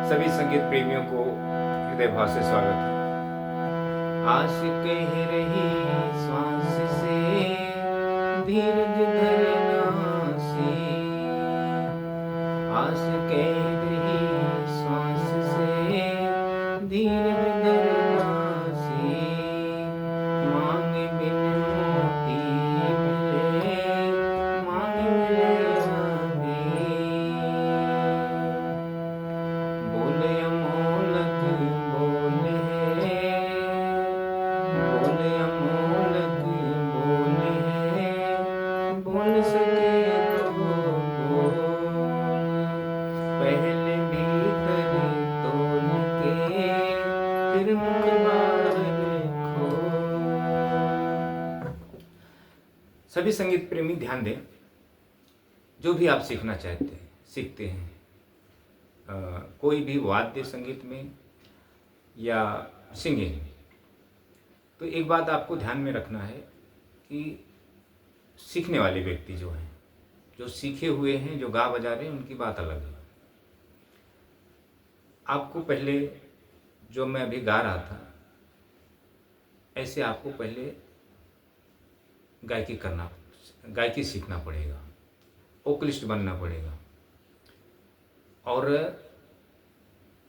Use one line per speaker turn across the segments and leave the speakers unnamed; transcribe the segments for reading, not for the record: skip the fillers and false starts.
सभी संगीत प्रेमियों को हृदय भाव से स्वागत है। आश कह रही श्वास से धीरज धरना से, आश कह रही श्वास से धीरज धरना से, मांग बिन मोती मिले, मांग मिले आगे। बोल अमोलक बोल है, बोल अमोलक बोल है, बोल सके तो बोल। पहले भीतर तोल के फिर मुख बाहर खोल। सभी संगीत प्रेमी ध्यान दें, जो भी आप सीखना चाहते हैं सीखते हैं, कोई भी वाद्य संगीत में या सिंगिंग, तो एक बात आपको ध्यान में रखना है कि सीखने वाले व्यक्ति जो हैं, जो सीखे हुए हैं, जो गा बजा रहे हैं, उनकी बात अलग है। आपको पहले, जो मैं अभी गा रहा था, ऐसे आपको पहले गायकी सीखना पड़ेगा, वोकलिस्ट बनना पड़ेगा। और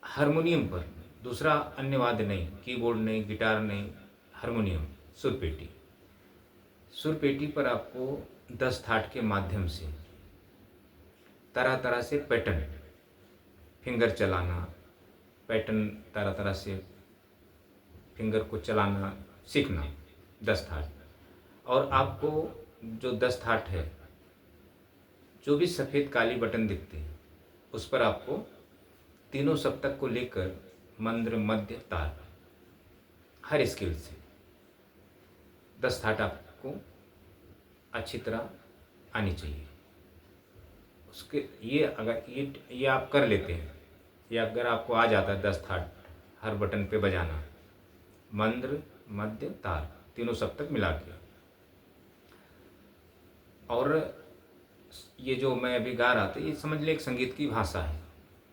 हारमोनियम पर, दूसरा अन्य वाद्य नहीं, कीबोर्ड नहीं, गिटार नहीं, हारमोनियम, सुरपेटी। सुरपेटी पर आपको 10 थाट के माध्यम से तरह तरह से पैटर्न, फिंगर चलाना, पैटर्न तरह तरह से फिंगर को चलाना सीखना, 10 थाट। और आपको जो 10 थाट है, जो भी सफ़ेद काली बटन दिखते हैं, उस पर आपको तीनों सप्तक को लेकर मंद्र, मध्य, ताल, हर स्केल से 10 थाट आपको अच्छी तरह आनी चाहिए। उसके ये अगर ये आप कर लेते हैं, या अगर आपको आ जाता है 10 थाट हर बटन पे बजाना, मंद्र, मध्य, ताल, तीनों सप्तक मिला के, और ये जो मैं अभी गा रहा था, ये समझ ले एक संगीत की भाषा है,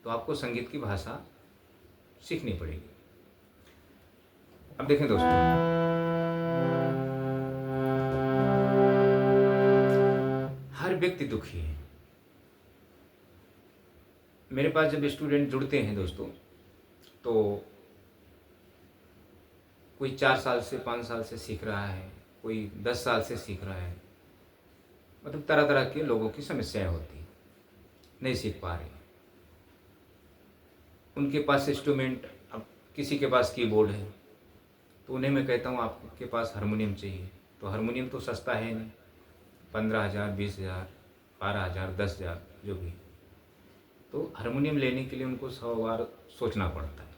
तो आपको संगीत की भाषा सीखनी पड़ेगी। अब देखें दोस्तों, हर व्यक्ति दुखी है। मेरे पास जब स्टूडेंट जुड़ते हैं दोस्तों, तो कोई 4 साल से 5 साल से सीख रहा है, कोई 10 साल से सीख रहा है, मतलब तरह तरह के लोगों की समस्याएं होती हैं, नहीं सीख पा रहे। उनके पास इंस्ट्रूमेंट, अब किसी के पास कीबोर्ड है, तो उन्हें मैं कहता हूँ आपके पास हारमोनियम चाहिए, तो हारमोनियम तो सस्ता है नहीं, 15,000, 20,000, 12,000, 10,000 जो भी। तो हारमोनियम लेने के लिए उनको 100 बार सोचना पड़ता है।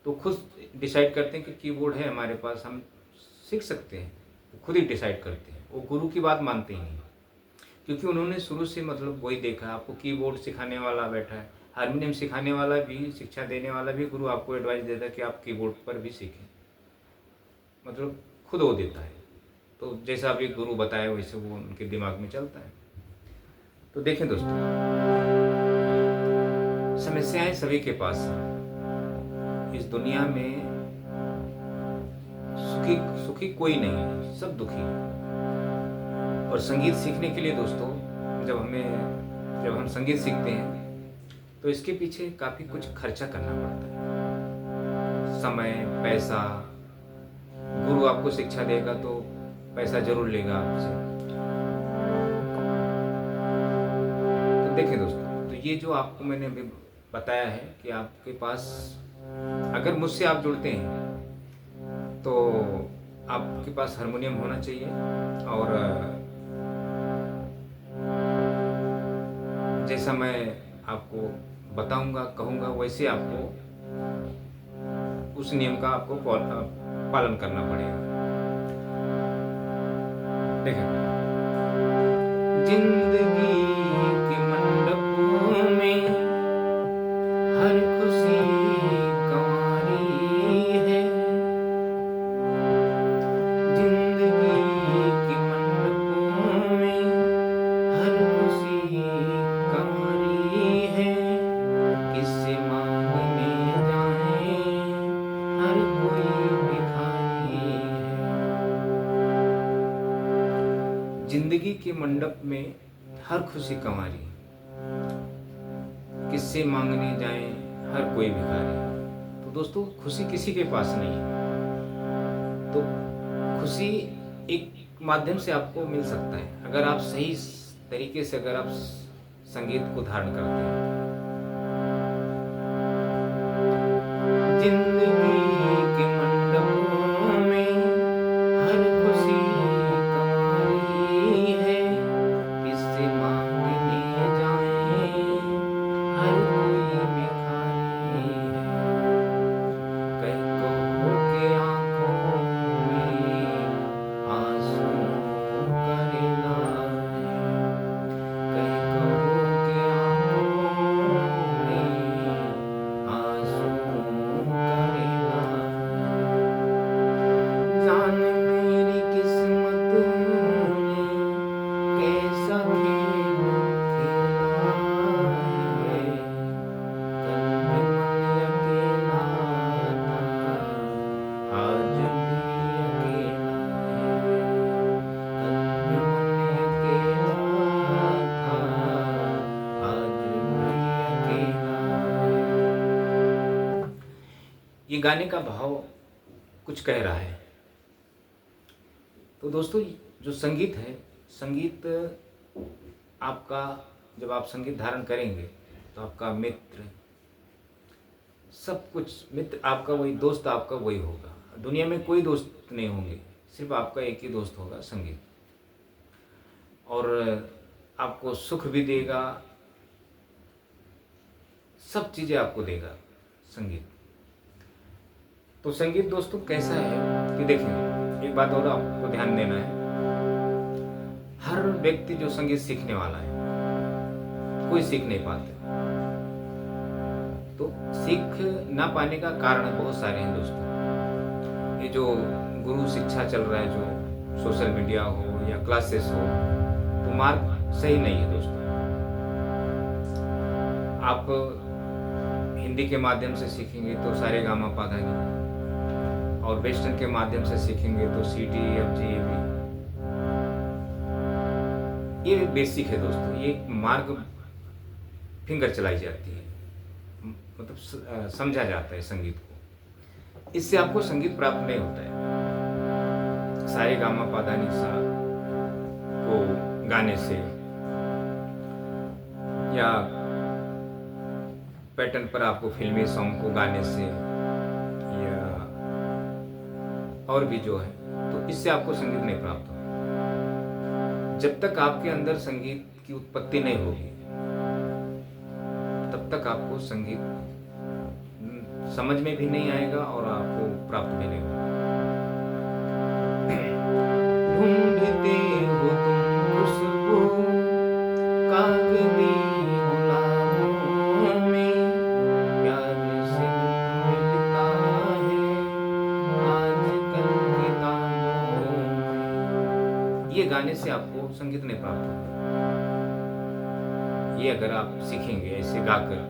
तो खुद डिसाइड करते हैं कि कीबोर्ड है हमारे पास, हम सीख सकते हैं, खुद ही डिसाइड करते हैं। वो गुरु की बात मानते ही नहीं, क्योंकि उन्होंने शुरू से मतलब वही देखा। आपको कीबोर्ड सिखाने वाला बैठा है, हारमोनियम सिखाने वाला भी, शिक्षा देने वाला भी गुरु आपको एडवाइस देता है कि आप कीबोर्ड पर भी सीखें, मतलब खुद वो देता है। तो जैसा भी गुरु बताए वैसे वो उनके दिमाग में चलता है। तो देखें दोस्तों, समस्याएं सभी के पास हैं। इस दुनिया में सुखी कोई नहीं है, सब दुखी है। और संगीत सीखने के लिए दोस्तों, जब हम संगीत सीखते हैं, तो इसके पीछे काफ़ी कुछ खर्चा करना पड़ता है, समय, पैसा। गुरु आपको शिक्षा देगा तो पैसा जरूर लेगा आपसे। तो देखें दोस्तों, तो ये जो आपको मैंने अभी बताया है कि आपके पास, अगर मुझसे आप जुड़ते हैं, तो आपके पास हारमोनियम होना चाहिए। और जैसा मैं आपको बताऊंगा, कहूँगा, वैसे आपको उस नियम का आपको पालन करना पड़ेगा। देखें, जिंदगी के मंडपों में हर खुशी कंवारी है, जिंदगी के मंडपों में हर खुशी कंवारी है, किससे मांग के मंडप में हर खुशी कंवारी, किससे मांगने जाए हर कोई भिखारी। तो दोस्तों खुशी किसी के पास नहीं है, तो खुशी एक माध्यम से आपको मिल सकता है अगर आप सही तरीके से अगर आप संगीत को धारण करते हैं। जिंदगी के मंडपों में हर खुशी कंवारी है, किससे मांगने जाए हर कोई भिखारी है। कई कहो के आंखों में आंसू करेला है, कई कहो के आंखों में आंसू करेला है। जाने मेरी किस्मत ने कैसा खेल खेला है, कल भी मन अकेला था, आज भी अकेला है। कल भी मन अकेला था, आज भी अकेला है। ये गाने का भाव कुछ कह रहा है। तो दोस्तों जो संगीत है, संगीत आपका, जब आप संगीत धारण करेंगे तो आपका मित्र, सब कुछ मित्र आपका, वही दोस्त आपका वही होगा। दुनिया में कोई दोस्त नहीं होंगे, सिर्फ आपका एक ही दोस्त होगा, संगीत। और आपको सुख भी देगा, सब चीज़ें आपको देगा संगीत। तो संगीत दोस्तों कैसा है कि देखें, एक बात और आपको ध्यान देना है, हर व्यक्ति जो संगीत सीखने वाला है, कोई सीख नहीं पाते। तो सीख ना पाने का कारण बहुत सारे हैं दोस्तों। ये जो गुरु शिक्षा चल रहा है, जो सोशल मीडिया हो या क्लासेस हो, तो मार्ग सही नहीं है दोस्तों। आप हिंदी के माध्यम से सीखेंगे तो सारे गामा पा धा नी, और वेस्टर्न के माध्यम से सीखेंगे तो सी डी एफ जी भी। ये बेसिक है दोस्तों, ये मार्ग फिंगर चलाई जाती है, मतलब समझा जाता है संगीत को। इससे आपको संगीत प्राप्त नहीं होता है। सारे गामा पा धा नी सा को गाने से या पैटर्न पर आपको फिल्मी सॉन्ग को गाने से या और भी जो है, तो इससे आपको संगीत नहीं प्राप्त होगा। जब तक आपके अंदर संगीत की उत्पत्ति नहीं होगी, तब तक आपको संगीत समझ में भी नहीं आएगा और आपको प्राप्त भी नहीं होगा। ढूंढते हो तुम खुशबू कागजी गुलाबों में, प्यार से मिलता है आजकल किताबों में। ये गाने से आपको संगीत नहीं प्राप्त होगा। ये अगर आप सीखेंगे ऐसे गाकर,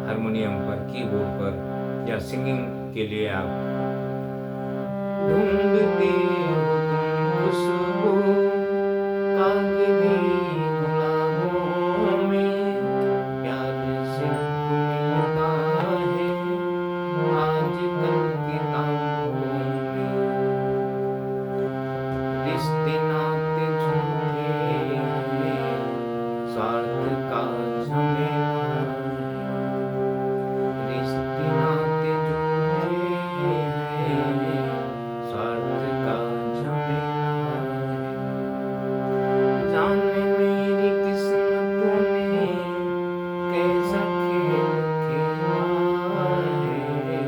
हारमोनियम पर, कीबोर्ड पर या सिंगिंग के लिए आप ढूंढते हो तुम खुशबू कागजी गुलाबों में, प्यार से मिलता है आजकल किताबों में। रिश्ते नाते झूठे हैं, स्वार्थ का झमेला है। रिश्ते नाते झूठे हैं, स्वार्थ का झमेला है। जाने मेरी किस्मत ने कैसा खेल खेला है,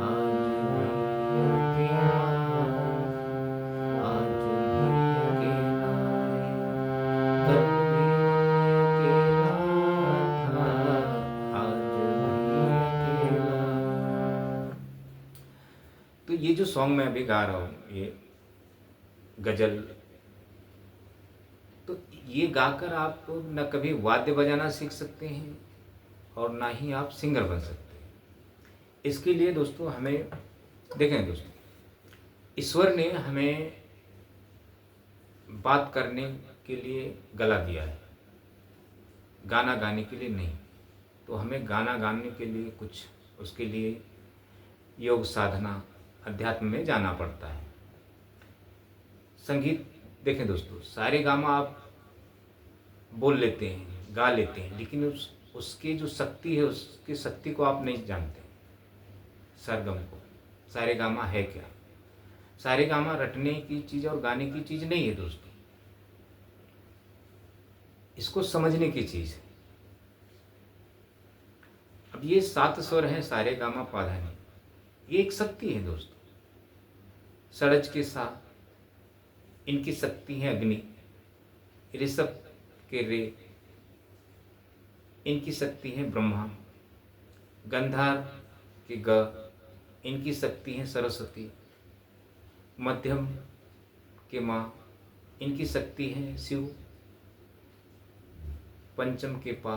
आज भी अकेला, आज भी अकेला है। कल भी अकेला था, आज भी अकेला। तो ये जो सॉन्ग मैं अभी गा रहा हूँ, ये गजल, तो ये गाकर आप न कभी वाद्य बजाना सीख सकते हैं और ना ही आप सिंगर बन सकते हैं। इसके लिए दोस्तों हमें, देखें दोस्तों, ईश्वर ने हमें बात करने के लिए गला दिया है, गाना गाने के लिए नहीं। तो हमें गाना गाने के लिए कुछ उसके लिए योग साधना अध्यात्म में जाना पड़ता है। संगीत देखें दोस्तों, सारे गामा आप बोल लेते हैं, गा लेते हैं, लेकिन उसकी जो शक्ति है, उसकी शक्ति को आप नहीं जानते। सरगम को, सारे गामा है क्या? सारे गामा रटने की चीज़ और गाने की चीज़ नहीं है दोस्तों, इसको समझने की चीज़ है। अब ये 7 स्वर हैं, सारे गामा पाधानी, ये एक शक्ति है दोस्तों। सड़ज के सा, इनकी शक्ति है अग्नि। ऋषभ के रे, इनकी शक्ति है ब्रह्मा। गंधार के ग, इनकी शक्ति है सरस्वती। मध्यम के माँ, इनकी शक्ति है शिव। पंचम के पा,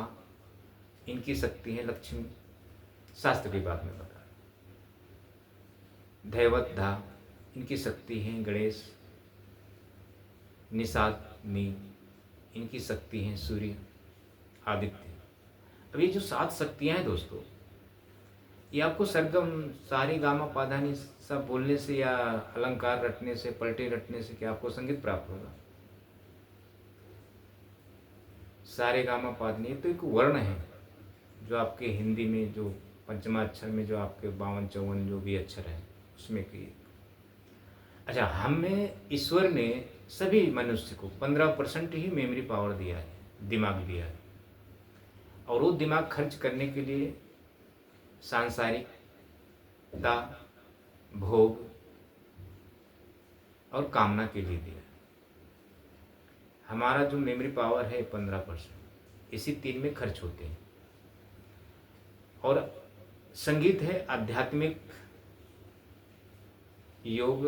इनकी शक्ति है लक्ष्मी। शास्त्र की बात में बता। धैवत धा, इनकी शक्ति है गणेश। निषाद मी, इनकी शक्ति है सूर्य आदित्य। अब ये जो 7 शक्तियाँ हैं दोस्तों, ये आपको सरगम सारे गामा पाधानी सब बोलने से या अलंकार रटने से, पलटे रटने से क्या आपको संगीत प्राप्त होगा? सारे गामा पाधानी तो एक वर्ण है जो आपके हिंदी में जो पंचमाक्षर में जो आपके 52-54 जो भी अक्षर हैं उसमें की। अच्छा, हमें ईश्वर ने सभी मनुष्य को 15% ही मेमोरी पावर दिया है, दिमाग दिया है, और वो दिमाग खर्च करने के लिए सांसारिकता, भोग और कामना के लिए दिया। हमारा जो मेमोरी पावर है 15%, इसी 3 में खर्च होते हैं। और संगीत है आध्यात्मिक योग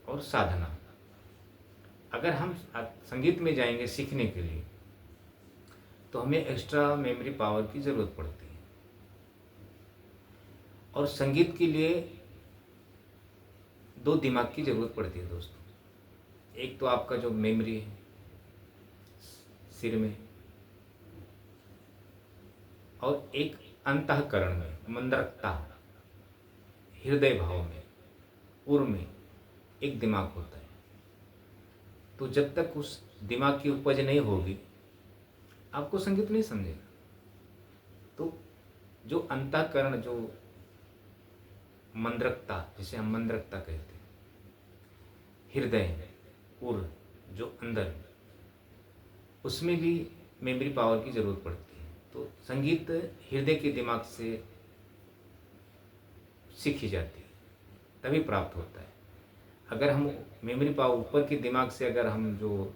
और साधना। अगर हम संगीत में जाएंगे सीखने के लिए तो हमें एक्स्ट्रा मेमोरी पावर की ज़रूरत पड़ती है। और संगीत के लिए 2 दिमाग की ज़रूरत पड़ती है दोस्तों। एक तो आपका जो मेमोरी है सिर में, और एक अंतःकरण में, मंदरकता, हृदय भाव में, उर में एक दिमाग होता है। तो जब तक उस दिमाग की उपज नहीं होगी आपको संगीत नहीं समझेगा। तो जो अंतःकरण, जो मंद्रकता, जिसे हम मंद्रकता कहते हैं, हृदय, उर जो अंदर, उसमें भी मेमोरी पावर की ज़रूरत पड़ती है। तो संगीत हृदय के दिमाग से सीखी जाती है, तभी प्राप्त होता है। अगर हम मेमोरी पावर ऊपर के दिमाग से, अगर हम जो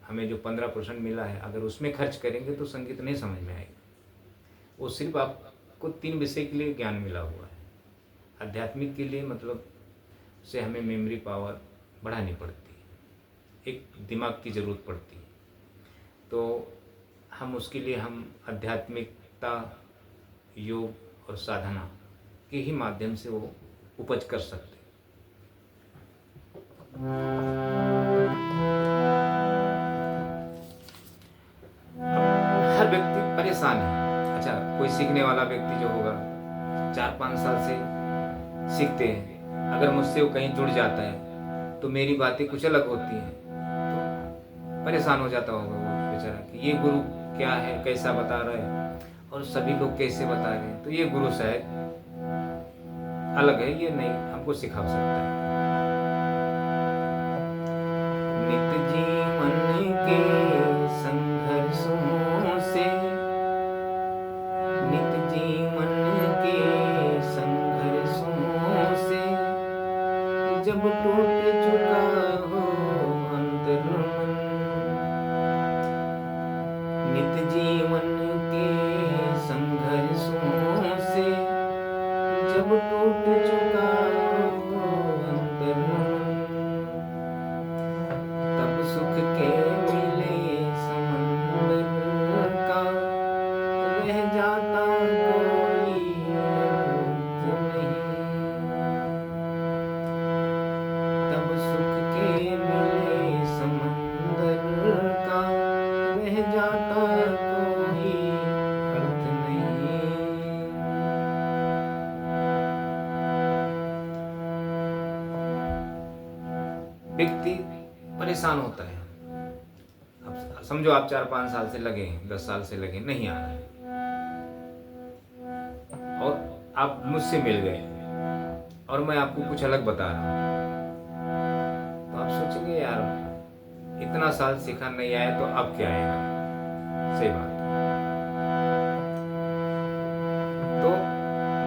हमें जो 15% मिला है अगर उसमें खर्च करेंगे तो संगीत नहीं समझ में आएगा। वो सिर्फ आपको 3 विषय के लिए ज्ञान मिला हुआ है। आध्यात्मिक के लिए मतलब से हमें मेमोरी पावर बढ़ानी पड़ती है, एक दिमाग की ज़रूरत पड़ती है। तो हम उसके लिए हम आध्यात्मिकता, योग और साधना के ही माध्यम से वो उपज कर सकते हैं। हर व्यक्ति परेशान है। अच्छा, कोई सीखने वाला व्यक्ति जो होगा 4-5 साल से सीखते हैं, अगर मुझसे वो कहीं जुड़ जाता है तो मेरी बातें कुछ अलग होती हैं, तो परेशान हो जाता होगा वो बेचारा कि ये गुरु क्या है, कैसा बता रहा है और सभी लोग कैसे बता रहे हैं, तो ये गुरु शायद अलग है, ये नहीं हमको सिखा सकता है। नित्य जीवन के संघर्षों से, नित्य जीवन के संघर्षों से जब टूट चुका हो अंतर्मन, नित्य जीवन के संघर्षों से जब टूट चुका हो अंतर्मन, तब सुख के मिले समंदर का रह जाता कोई अंत नहीं, तब सुख के मिले समंदर व्यक्ति परेशान होता है। अब समझो आप 4-5 साल से लगे हैं, 10 साल से लगे, नहीं आ रहा है, और आप मुझसे मिल गए और मैं आपको कुछ अलग बता रहा हूँ, तो आप सोचेंगे यार इतना साल सीखा नहीं आया तो अब क्या आएगा। सही बात। तो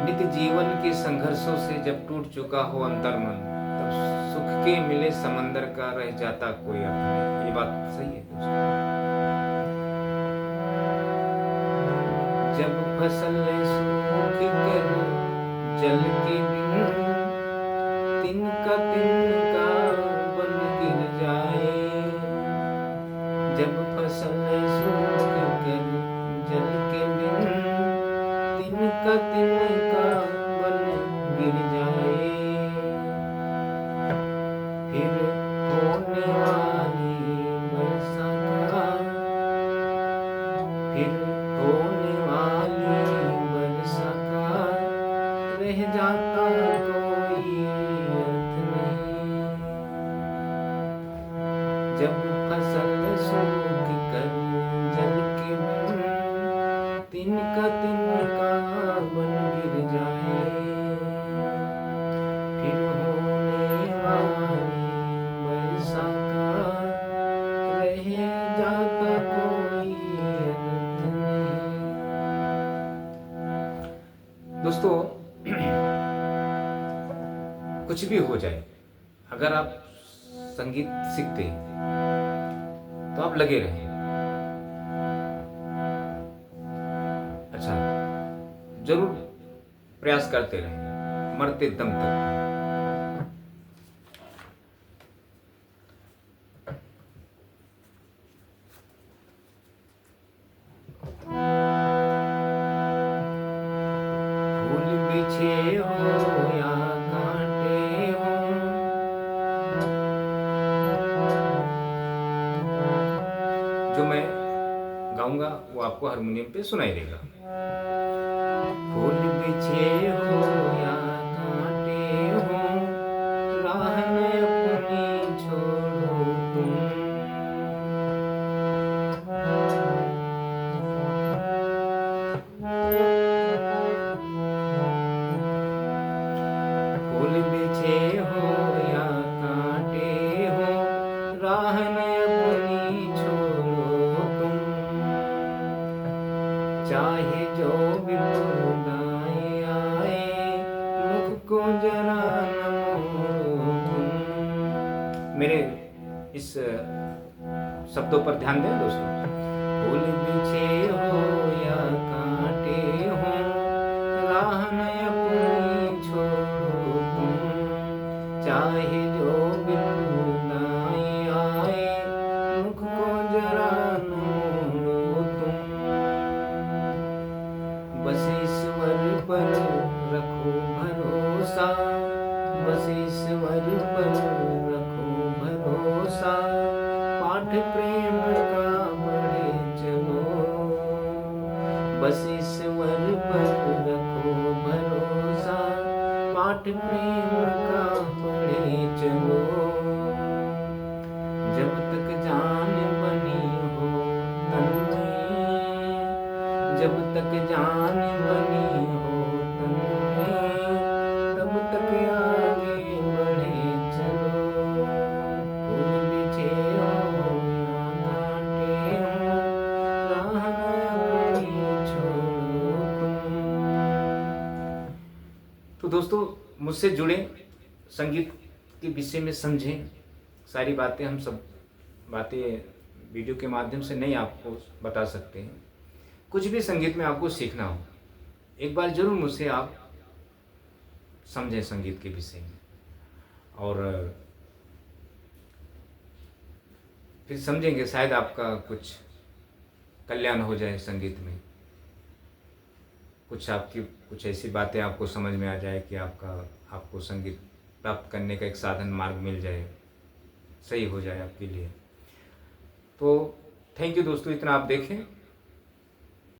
नित्य जीवन के संघर्षों से जब टूट चुका हो अंतर्मन, तब सुख के मिले समंदर का रह जाता कोई अर्थ नहीं। ये बात सही है दोस्तों। जब फसल सूख कर जल के बिन तिनका तिनका बन गिर जाए, जब फसल सूख कर जल के बिन तिनका तिनका बन गिर जाए, फिर होने वाली वर्षा का, फिर होने वाली वर्षा का रह जाता कोई अर्थ नहीं। जब फसल सूख कर जल के बिन तिनका तिनका बन गिर जाए, फिर होने वाली वर्षा का रह जाता कोई अर्थ नहीं। दोस्तों, कुछ भी हो जाए, अगर आप संगीत सीखते तो आप लगे रहें। अच्छा, जरूर प्रयास करते रहें मरते दम तक। फूल बिछे हो या कांटे हो, जो मैं गाऊंगा वो आपको हारमोनियम पे सुनाई देगा। फूल बिछे हो या कांटे हो, राह न अपनी छोड़ो तुम, फूल बिछे हो या कांटे हो, राह न अपनी छोड़ो तुम, चाहे जो विपदाएं आए मुख को जरा न मोड़ो तुम। मेरे इस शब्दों पर ध्यान दें दोस्तों। फूल बिछे हो या कांटे हो, राह न अपनी छोड़ो तुम, चाहे जो विपदाएं आए मुख को जरा न मोड़ो तुम, बस ईश्वर पर रखो भरोसा, बस ईश्वर पर रखो भरोसा, पाठ प्रेम का बढ़े चलो, बस ईश्वर पर रखो भरोसा, पाठ प्रेम का बढ़े चलो, जब तक जान बनी हो तन में, जब तक जान बनी हो तन में, तब तक आगे बढ़े चलो, फूल बिछे हो या कांटे हो, राह न अपनी छोड़ो तुम। तो दोस्तों, मुझसे जुड़े, संगीत के विषय में समझें। सारी बातें हम सब बातें वीडियो के माध्यम से नहीं आपको बता सकते हैं। कुछ भी संगीत में आपको सीखना हो, एक बार जरूर मुझसे आप समझें संगीत के विषय में, और फिर समझेंगे शायद आपका कुछ कल्याण हो जाए संगीत में, कुछ ऐसी बातें आपको समझ में आ जाए कि आपको संगीत प्राप्त करने का एक साधन मार्ग मिल जाए, सही हो जाए आपके लिए। तो थैंक यू दोस्तों, इतना आप देखें।